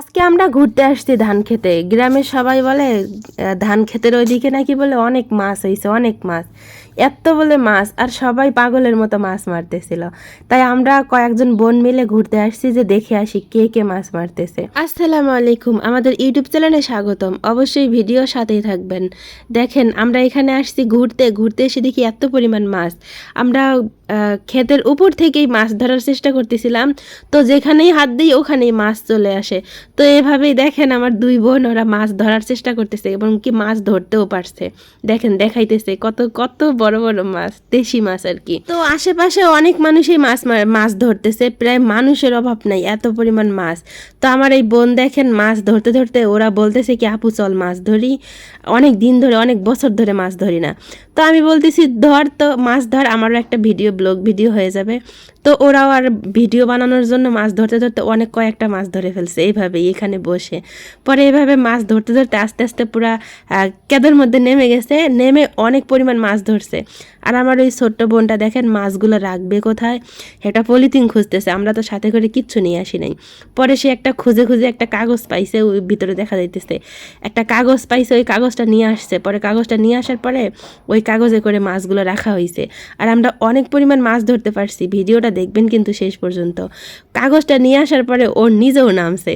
আজকে আমরা ঘুরতে আসছি ধান খেতে। গ্রামের সবাই বলে ধান ক্ষেতের ওইদিকে নাকি বলে অনেক মাছ হয়েছে, অনেক মাছ, এত বলে মাছ, আর সবাই পাগলের মতো মাছ মারতেছিল। তাই আমরা কয়েকজন বোন মিলে ঘুরতে আসছি যে দেখে আসি কে কে মাছ মারতেছে। আসসালামু আলাইকুম, আমাদের ইউটিউব চ্যানেলে স্বাগতম। অবশ্যই ভিডিও সাথেই থাকবেন। দেখেন আমরা এখানে আসছি ঘুরতে, ঘুরতে এসে দেখি এত পরিমাণ মাছ। আমরা ক্ষেতের উপর থেকেই মাছ ধরার চেষ্টা করতেছিলাম, তো যেখানেই হাত দিই ওখানেই মাছ চলে আসে। তো এভাবেই দেখেন আমার দুই বোন ওরা মাছ ধরার চেষ্টা করতেছে এবং কি মাছ ধরতেও পারছে। দেখেন দেখাইতেছে কত কত বড় বড় মাছ, দেশি মাছ আর কি। তো আশেপাশে অনেক মানুষই মাছ ধরতেছে, প্রায় মানুষের অভাব নাই, এত পরিমাণ মাছ। তো আমার এই বোন দেখেন মাছ ধরতে ধরতে ওরা বলতেছে কি আপু চল মাছ ধরি, অনেক দিন ধরে অনেক বছর ধরে মাছ ধরি না। তো আমি বলতেছি ধর, তো মাছ ধর, আমারও একটা ব্লগ ভিডিও হয়ে যাবে। তো ওরাও আর ভিডিও বানানোর জন্য মাছ ধরতে ধরতে অনেক কয়েকটা মাছ ধরে ফেলছে এইভাবেই এখানে বসে। পরে এইভাবে মাছ ধরতে ধরতে আস্তে আস্তে পুরা কেদের মধ্যে নেমে গেছে, নেমে অনেক পরিমাণ মাছ ধরছে। আর আমার ওই ছোট্ট বোনটা দেখেন মাছগুলো রাখবে কোথায়, একটা পলিথিন খুঁজতেছে, আমরা তো সাথে করে কিচ্ছু নিয়ে আসি নাই। পরে সে একটা খুঁজে খুঁজে একটা কাগজ পাইছে, ওই ভিতরে দেখা যাইতেছে একটা কাগজ পাইছে, ওই কাগজটা নিয়ে আসছে। পরে কাগজটা নিয়ে আসার পরে ওই কাগজে করে মাছগুলো রাখা হয়েছে। আর আমরা অনেক পরিমাণ মাছ ধরতে পারছি, ভিডিওটা দেখবেন কিন্তু শেষ পর্যন্ত। কাগজটা নিয়ে আসার পরে ও নিজেও নামছে,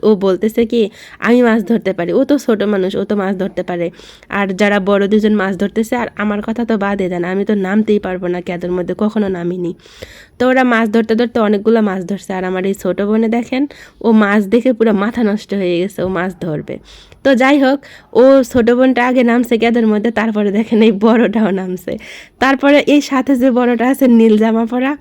ও বলতেছে কি আমি মাছ ধরতে পারি, ও তো ছোট মানুষ, ও তো মাছ ধরতে পারে। আর যারা বড় দুজন মাছ ধরতেছে, আর আমার কথা তো বাদে দেন, আমি তো নামতেই পারবো না, ক্যাদের মধ্যে কখনো নামিনি। তো ওরা মাছ ধরতে ধরতে অনেকগুলো মাছ ধরছে। আর আমার এই ছোটো বোনে দেখেন, ও মাছ দেখে পুরো মাথা নষ্ট হয়ে গেছে, ও মাছ ধরবে। তো যাই হোক, ও ছোটো বোনটা আগে নামছে ক্যাদের মধ্যে, তারপরে দেখেন এই বড়টাও নামছে। তারপরে এই সাথে যে বড়টা আছে নীল জামা পরা,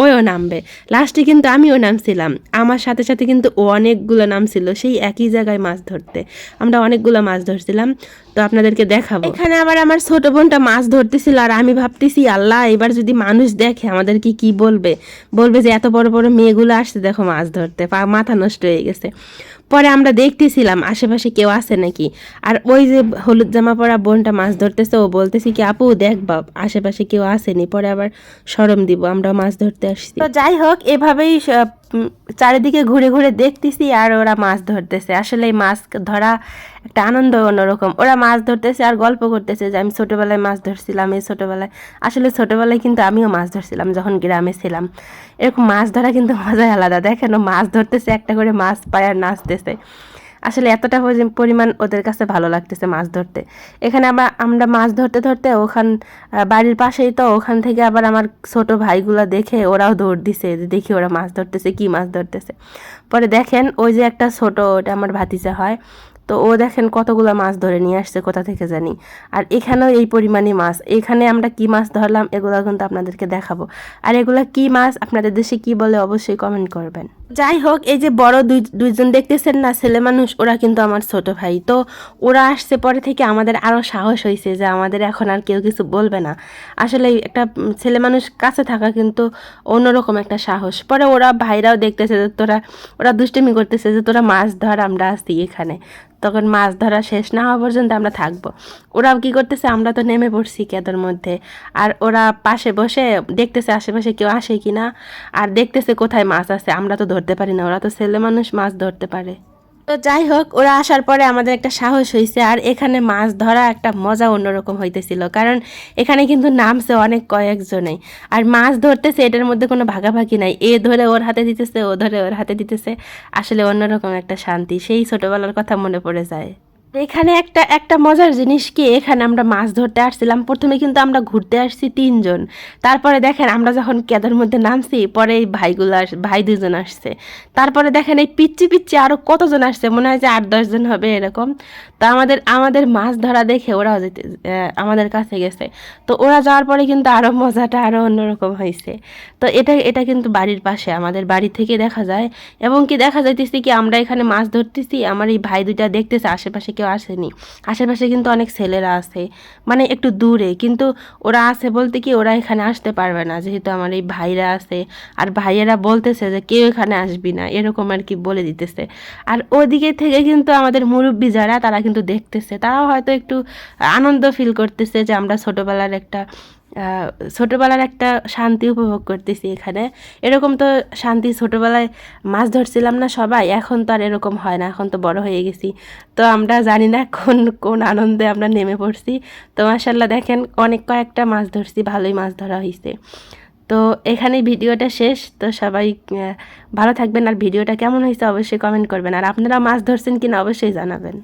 ওও নামবে। লাস্টে কিন্তু আমিও নামছিলাম, আমার সাথে সাথে কিন্তু ও অনেকগুলো নামছিল সেই একই জায়গায় মাছ ধরতে। আমরা অনেকগুলো মাছ ধরছিলাম, তো আপনাদেরকে দেখাবো। এখানে আবার আমার ছোট বোনটা মাছ ধরতেছিল, আর আমি ভাবতেছি আল্লাহ এবার যদি মানুষ দেখে আমাদেরকে কি বলবে, বলবে যে এত বড় বড় মেয়েগুলো আসছে দেখো মাছ ধরতে, মাথা নষ্ট হয়ে গেছে। পরে আমরা দেখতেছিলাম আশেপাশে কেউ আছে নাকি। আর ওই যে হলুদ জামা পরা বোনটা মাছ ধরতেছে, ও বলতেছি কি আপু দেখ বাপ আশেপাশে কেউ আসেনি, পরে আবার শরম দিব, আমরা মাছ ধরতে আসছি। তো যাই হোক, এভাবেই চারিদিকে ঘুরে ঘুরে দেখতেছি আর ওরা মাছ ধরতেছে। আসলে এই মাছ ধরা একটা আনন্দ অন্যরকম। ওরা মাছ ধরতেছে আর গল্প করতেছে যে আমি ছোটবেলায় মাছ ধরছিলাম, এই ছোটবেলায়। আসলে ছোটবেলায় কিন্তু আমিও মাছ ধরছিলাম যখন গ্রামে ছিলাম। এরকম মাছ ধরা কিন্তু মজাই আলাদা। দেখেন ও মাছ ধরতেছে, একটা করে মাছ পায় আর নাচতেছে। আসলে এতটা পরিমাণ ওদের কাছে ভালো লাগতেছে মাছ ধরতে। এখানে আমরা মাছ ধরতে ধরতে বাড়ির পাশেই, তো ওখান থেকে আবার আমার ছোট ভাইগুলা দেখে ওরাও দৌড় দিছে যে দেখি ওরা মাছ ধরতেছে, কি মাছ ধরতেছে। পরে দেখেন ওই যে একটা ছোট, ওটা আমার ভাতিজা হয়, তো ও দেখেন কতগুলো মাছ ধরে নিয়ে আসছে কোথা থেকে জানি। আর এখানেও এই পরিমাণই মাছ। এখানে আমরা কি মাছ ধরলাম এগুলো কিন্তু আপনাদেরকে দেখাবো। আর এগুলা কি মাছ, আপনাদের দেশে কি বলে অবশ্যই কমেন্ট করবেন। যাই হোক, এই যে বড় দুইজন দেখতেছেন না ছেলে মানুষ, ওরা কিন্তু আমার ছোট ভাই। তো ওরা আসছে পরে থেকে আমাদের আরও সাহস হয়েছে যে আমাদের এখন আর কেউ কিছু বলবে না। আসলে একটা ছেলে মানুষ কাছে থাকা কিন্তু অন্যরকম একটা সাহস। পরে ওরা ভাইরাও দেখতেছে যে ওরা দুষ্টুমি করতেছে যে তোরা মাছ ধর, আমরা আসছি এখানে। তখন মাছ ধরা শেষ না হওয়া পর্যন্ত আমরা থাকবো। ওরাও কি করতেছে, আমরা তো নেমে পড়ছি কেদের মধ্যে, আর ওরা পাশে বসে দেখতেছে আশেপাশে কেউ আসে কিনা, আর দেখতেছে কোথায় মাছ আছে। আমরা তো ধরতে পারি না, ওরা তো ছেলে মানুষ মাছ ধরতে পারে। তো যাই হোক, ওরা আসার পরে আমাদের একটা সাহস হয়েছে। আর এখানে মাছ ধরা একটা মজা অন্যরকম হইতেছিল, কারণ এখানে কিন্তু নামছে অনেক কয়েকজনেই, আর মাছ ধরতেছে, এটার মধ্যে কোনো ভাগাভাগি নাই, এ ধরে ওর হাতে দিতেছে, ও ধরে ওর হাতে দিতেছে। আসলে অন্যরকম একটা শান্তি, সেই ছোটবেলার কথা মনে পড়ে যায়। এখানে একটা একটা মজার জিনিস কি, এখানে আমরা মাছ ধরতে আসছিলাম, প্রথমে কিন্তু আমরা ঘুরতে আসছি তিনজন। তারপরে দেখেন আমরা যখন কেদার মধ্যে নামছি, পরে এই ভাই দুজন আসছে। তারপরে দেখেন এই পিচ্ছি পিচ্ছি আরো কতজন আসছে, মনে হয় যে 8-10 জন হবে এরকম। তো আমাদের মাছ ধরা দেখে ওরাও আমাদের কাছে গেছে। তো ওরা যাওয়ার পরে কিন্তু আরো মজাটা আরো অন্যরকম হয়েছে। তো এটা কিন্তু বাড়ির পাশে, আমাদের বাড়ি থেকে দেখা যায়। এবং কি দেখা যাইতেছে কি আমরা এখানে মাছ ধরতেছি, আমার এই ভাই দুইটা দেখতেছে আশেপাশে কেউ আসেনি। আশেপাশে কিন্তু অনেক ছেলেরা আছে, মানে একটু দূরে, কিন্তু ওরা আছে বলতে কি ওরা এখানে আসতে পারবে না, যেহেতু আমার এই ভাইরা আছে। আর ভাইয়েরা বলতেছে যে কেউ এখানে আসবি না, এরকম আর কি বলে দিতেছে। আর ওদিকে থেকে কিন্তু আমাদের মুরব্বী যারা, তারা কিন্তু দেখতেছে, তারাও হয়তো একটু আনন্দ ফিল করতেছে যে আমরা ছোটবেলার একটা ছোটোবেলার একটা শান্তি উপভোগ করতেছি এখানে। এরকম তো শান্তি ছোটোবেলায় মাছ ধরছিলাম না সবাই, এখন তো আর এরকম হয় না, এখন তো বড় হয়ে গেছি। তো আমরা জানি না কোন কোন আনন্দে আমরা নেমে পড়ছি। তো মাশাআল্লাহ দেখেন অনেক কয়েকটা মাছ ধরছি, ভালোই মাছ ধরা হয়েছে। তো এখানেই ভিডিওটা শেষ। তো সবাই ভালো থাকবেন, আর ভিডিওটা কেমন হয়েছে অবশ্যই কমেন্ট করবেন, আর আপনারা মাছ ধরছেন কিনা অবশ্যই জানাবেন।